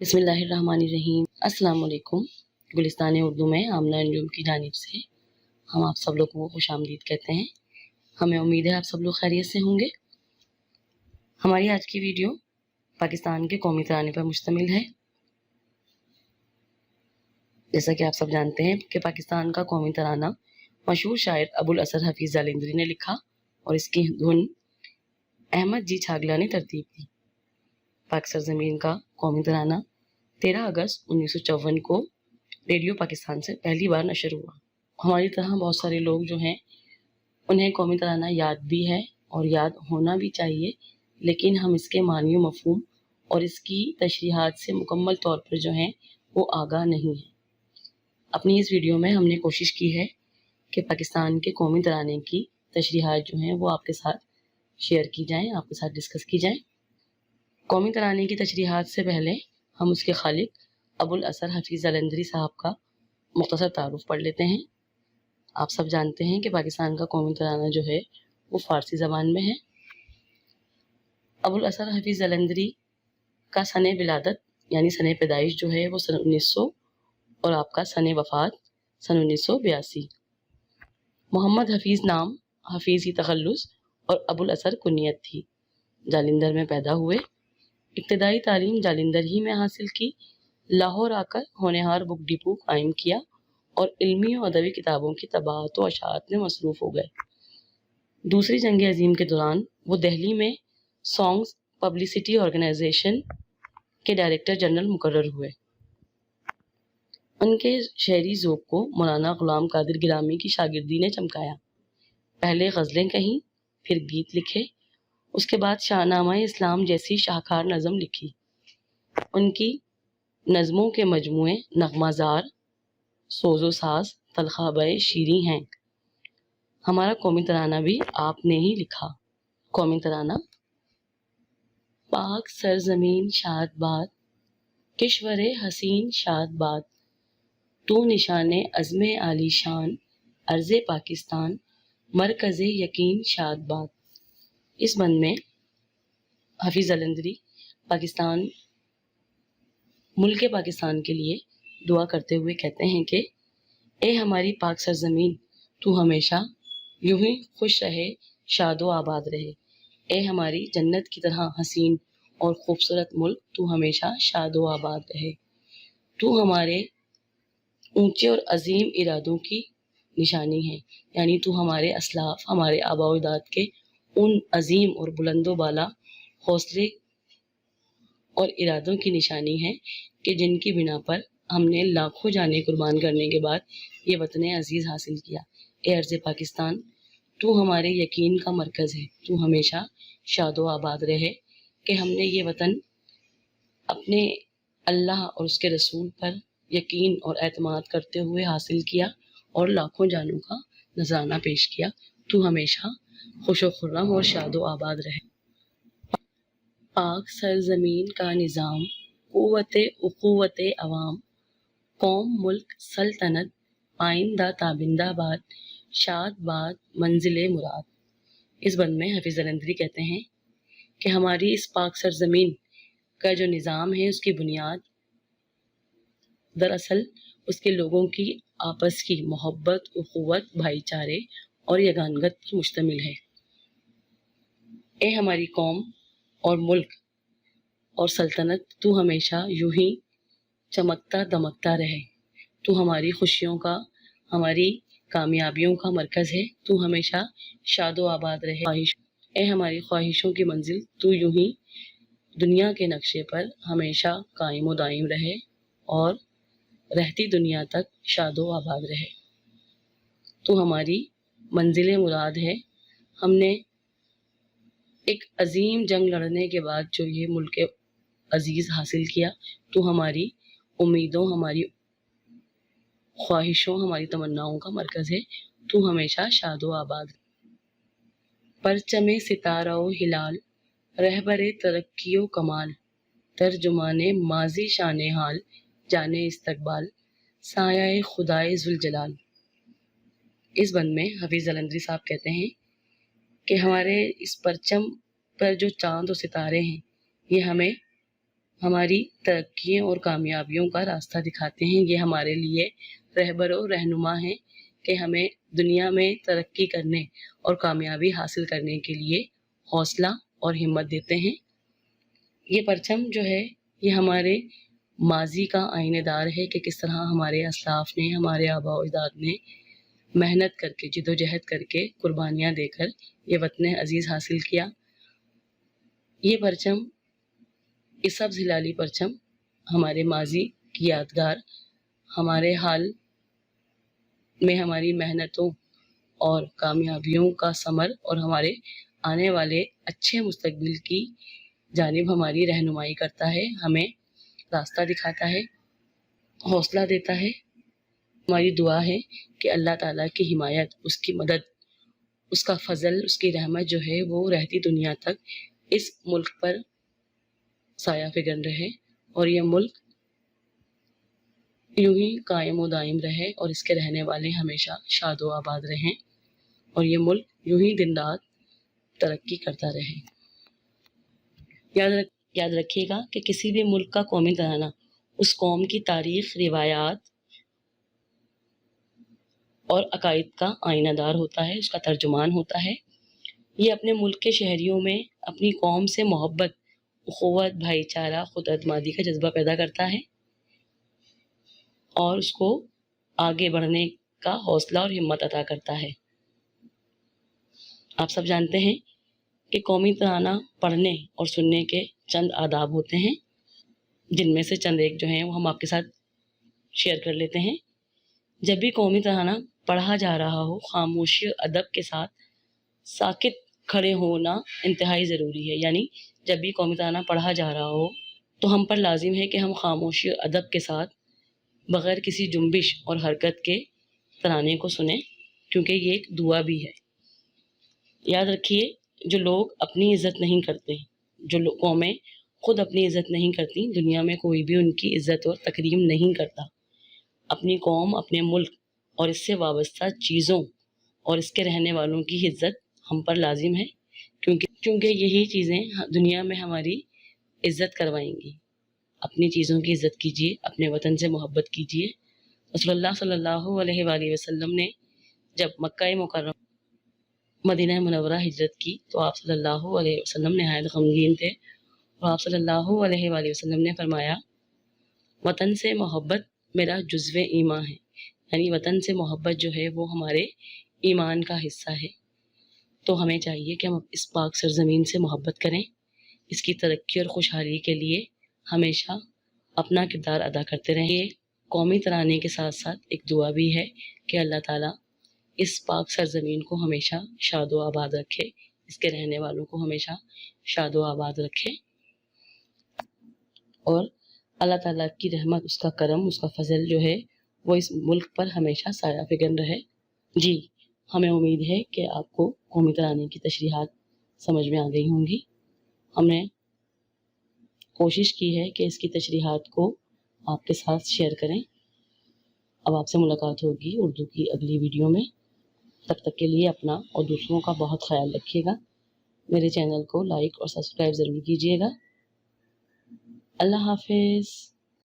بسم اللہ الرحمن الرحیم۔ السلام علیکم۔ گلستان اردو میں آمنہ انجم کی جانب سے ہم آپ سب لوگوں کو خوش آمدید کہتے ہیں۔ ہمیں امید ہے آپ سب لوگ خیریت سے ہوں گے۔ ہماری آج کی ویڈیو پاکستان کے قومی ترانے پر مشتمل ہے۔ جیسا کہ آپ سب جانتے ہیں کہ پاکستان کا قومی ترانہ مشہور شاعر ابوالاسر حفیظ جالندھری نے لکھا اور اس کی دھن احمد جی چھاگلا نے ترتیب دی۔ پاک سرزمین کا قومی ترانہ 13 اگست 1954 کو ریڈیو پاکستان سے پہلی بار نشر ہوا۔ ہماری طرح بہت سارے لوگ جو ہیں انہیں قومی ترانہ یاد بھی ہے اور یاد ہونا بھی چاہیے، لیکن ہم اس کے معنی و مفہوم اور اس کی تشریحات سے مکمل طور پر جو ہیں وہ آگاہ نہیں ہیں۔ اپنی اس ویڈیو میں ہم نے کوشش کی ہے کہ پاکستان کے قومی ترانے کی تشریحات جو ہیں وہ آپ کے ساتھ شیئر کی جائیں، آپ کے ساتھ ڈسکس کی جائیں۔ قومی ترانے کی تشریحات سے پہلے ہم اس کے خالق ابوالاسر حفیظ جالندھری صاحب کا مختصر تعارف پڑھ لیتے ہیں۔ آپ سب جانتے ہیں کہ پاکستان کا قومی ترانہ جو ہے وہ فارسی زبان میں ہے۔ ابوالاسر حفیظ جالندھری کا سن ولادت یعنی سن پیدائش جو ہے وہ سن 1900 اور آپ کا سن وفات سن 1982۔ محمد حفیظ نام، حفیظ ہی تخلص اور ابوالاسر کنیت تھی۔ جالندھر میں پیدا ہوئے۔ ابتدائی تعلیم جالندھر ہی میں حاصل کی۔ لاہور آ کر ہونہار بک ڈپو قائم کیا اور علمی و ادبی کتابوں کی طباعت و اشاعت میں مصروف ہو گئے۔ دوسری جنگ عظیم کے دوران وہ دہلی میں سانگز پبلسٹی آرگنائزیشن کے ڈائریکٹر جنرل مقرر ہوئے۔ ان کے شعری ذوق کو مولانا غلام قادر گرامی کی شاگردی نے چمکایا۔ پہلے غزلیں کہیں، پھر گیت لکھے، اس کے بعد شاہ نامہ اسلام جیسی شاہکار نظم لکھی۔ ان کی نظموں کے مجموعے نغمہ زار، سوز و ساز، تلخابۂ شیریں ہیں۔ ہمارا قومی ترانہ بھی آپ نے ہی لکھا۔ قومی ترانہ: پاک سرزمین شاد باد، کشور حسین شاد باد، تو نشان عزم عالی شان، ارض پاکستان مرکز یقین شاد باد۔ اس بند میں حفیظ جالندھری ملک پاکستان کے لیے دعا کرتے ہوئے کہتے ہیں کہ اے ہماری پاک سرزمین، تو ہمیشہ یوں ہی خوش رہے، شاد و آباد رہے۔ اے ہماری جنت کی طرح حسین اور خوبصورت ملک، تو ہمیشہ شاد و آباد رہے۔ تو ہمارے اونچے اور عظیم ارادوں کی نشانی ہے، یعنی تو ہمارے اسلاف، ہمارے آباء و اجداد کے ان عظیم اور بلند و بالا حوصلے اور ارادوں کی نشانی ہے کہ جن کی بنا پر ہم نے لاکھوں جانیں قربان کرنے کے بعد یہ وطن عزیز حاصل کیا۔ اے ارض پاکستان، تو ہمارے یقین کا مرکز ہے، تو ہمیشہ شاد و آباد رہے کہ ہم نے یہ وطن اپنے اللہ اور اس کے رسول پر یقین اور اعتماد کرتے ہوئے حاصل کیا اور لاکھوں جانوں کا نذرانہ پیش کیا۔ تو ہمیشہ خوش و خرم اور شاد و آباد رہے۔ پاک سرزمین کا نظام، قوت اخوت عوام، قوم ملک سلطنت پائندہ تابندہ باد، شاد باد منزل مراد۔ اس بند میں حفیظ جالندھری کہتے ہیں کہ ہماری اس پاک سرزمین کا جو نظام ہے، اس کی بنیاد دراصل اس کے لوگوں کی آپس کی محبت، اخوت، بھائی چارے اور یگانگت پر مشتمل ہے۔ اے ہماری قوم اور ملک اور سلطنت، تو ہمیشہ یوں ہی چمکتا دمکتا رہے۔ تو ہماری خوشیوں کا، ہماری کامیابیوں کا مرکز ہے، تو ہمیشہ شاد و آباد رہے۔ اے ہماری خواہشوں کی منزل، تو یوں ہی دنیا کے نقشے پر ہمیشہ قائم و دائم رہے اور رہتی دنیا تک شاد و آباد رہے۔ تو ہماری منزل مراد ہے۔ ہم نے ایک عظیم جنگ لڑنے کے بعد جو یہ ملک عزیز حاصل کیا، تو ہماری امیدوں، ہماری خواہشوں، ہماری تمناؤں کا مرکز ہے۔ تو ہمیشہ شاد و آباد۔ پرچم ستارہ و ہلال، رہبر ترقی و کمال، ترجمان ماضی شان حال، جانے استقبال، سایہ خدائے ذوالجلال۔ اس بند میں حفیظ جالندھری صاحب کہتے ہیں کہ ہمارے اس پرچم پر جو چاند و ستارے ہیں، یہ ہمیں ہماری ترقیوں اور کامیابیوں کا راستہ دکھاتے ہیں۔ یہ ہمارے لیے رہبر و رہنما ہیں کہ ہمیں دنیا میں ترقی کرنے اور کامیابی حاصل کرنے کے لیے حوصلہ اور ہمت دیتے ہیں۔ یہ پرچم جو ہے یہ ہمارے ماضی کا آئینہ دار ہے کہ کس طرح ہمارے اسلاف نے، ہمارے آباء و اجداد نے محنت کر کے، جد و جہد کر کے، قربانیاں دے کر یہ وطن عزیز حاصل کیا۔ یہ پرچم، یہ سبز ہلالی پرچم ہمارے ماضی کی یادگار، ہمارے حال میں ہماری محنتوں اور کامیابیوں کا ثمر اور ہمارے آنے والے اچھے مستقبل کی جانب ہماری رہنمائی کرتا ہے، ہمیں راستہ دکھاتا ہے، حوصلہ دیتا ہے۔ ہماری دعا ہے کہ اللہ تعالیٰ کی حمایت، اس کی مدد، اس کا فضل، اس کی رحمت جو ہے وہ رہتی دنیا تک اس ملک پر سایہ فگن رہے، اور یہ ملک یوں ہی قائم و دائم رہے، اور اس کے رہنے والے ہمیشہ شاد و آباد رہیں، اور یہ ملک یوں ہی دن رات ترقی کرتا رہے۔ یاد رکھیے گا کہ کسی بھی ملک کا قومی ترانہ اس قوم کی تاریخ، روایات اور عقائد کا آئینہ دار ہوتا ہے، اس کا ترجمان ہوتا ہے۔ یہ اپنے ملک کے شہریوں میں اپنی قوم سے محبت، اخوت، بھائی چارہ، خود اعتمادی کا جذبہ پیدا کرتا ہے، اور اس کو آگے بڑھنے کا حوصلہ اور ہمت عطا کرتا ہے۔ آپ سب جانتے ہیں کہ قومی ترانہ پڑھنے اور سننے کے چند آداب ہوتے ہیں، جن میں سے چند ایک جو ہیں وہ ہم آپ کے ساتھ شیئر کر لیتے ہیں۔ جب بھی قومی ترانہ پڑھا جا رہا ہو، خاموشی اور ادب کے ساتھ ساکت کھڑے ہونا انتہائی ضروری ہے۔ یعنی جب بھی قومی ترانہ پڑھا جا رہا ہو تو ہم پر لازم ہے کہ ہم خاموشی اور ادب کے ساتھ بغیر کسی جنبش اور حرکت کے ترانے کو سنیں، کیونکہ یہ ایک دعا بھی ہے۔ یاد رکھیے، جو لوگ اپنی عزت نہیں کرتے، جو قومیں خود اپنی عزت نہیں کرتی، دنیا میں کوئی بھی ان کی عزت اور تکریم نہیں کرتا۔ اپنی قوم، اپنے ملک اور اس سے وابستہ چیزوں اور اس کے رہنے والوں کی عزت ہم پر لازم ہے، کیونکہ یہی چیزیں دنیا میں ہماری عزت کروائیں گی۔ اپنی چیزوں کی عزت کیجیے، اپنے وطن سے محبت کیجیے۔ رسول اللہ صلی اللہ علیہ وآلہ وسلم نے جب مکہ مکرمہ مدینہ منورہ ہجرت کی تو آپ صلی اللہ علیہ وسلم نہایت غمگین تھے، اور آپ صلی اللہ علیہ وآلہ وسلم نے فرمایا، وطن سے محبت میرا جزو ایمان ہے، یعنی وطن سے محبت جو ہے وہ ہمارے ایمان کا حصہ ہے۔ تو ہمیں چاہیے کہ ہم اس پاک سرزمین سے محبت کریں، اس کی ترقی اور خوشحالی کے لیے ہمیشہ اپنا کردار ادا کرتے رہیں۔ قومی ترانے کے ساتھ ساتھ ایک دعا بھی ہے کہ اللہ تعالیٰ اس پاک سرزمین کو ہمیشہ شاد و آباد رکھے، اس کے رہنے والوں کو ہمیشہ شاد و آباد رکھے، اور اللہ تعالیٰ کی رحمت، اس کا کرم، اس کا فضل جو ہے وہ اس ملک پر ہمیشہ سایہ فگن رہے۔ جی، ہمیں امید ہے کہ آپ کو قومی ترانے کی تشریحات سمجھ میں آ گئی ہوں گی۔ ہم نے کوشش کی ہے کہ اس کی تشریحات کو آپ کے ساتھ شیئر کریں۔ اب آپ سے ملاقات ہوگی اردو کی اگلی ویڈیو میں۔ تب تک کے لیے اپنا اور دوسروں کا بہت خیال رکھیے گا۔ میرے چینل کو لائک اور سبسکرائب ضرور کیجیے گا۔ اللہ حافظ۔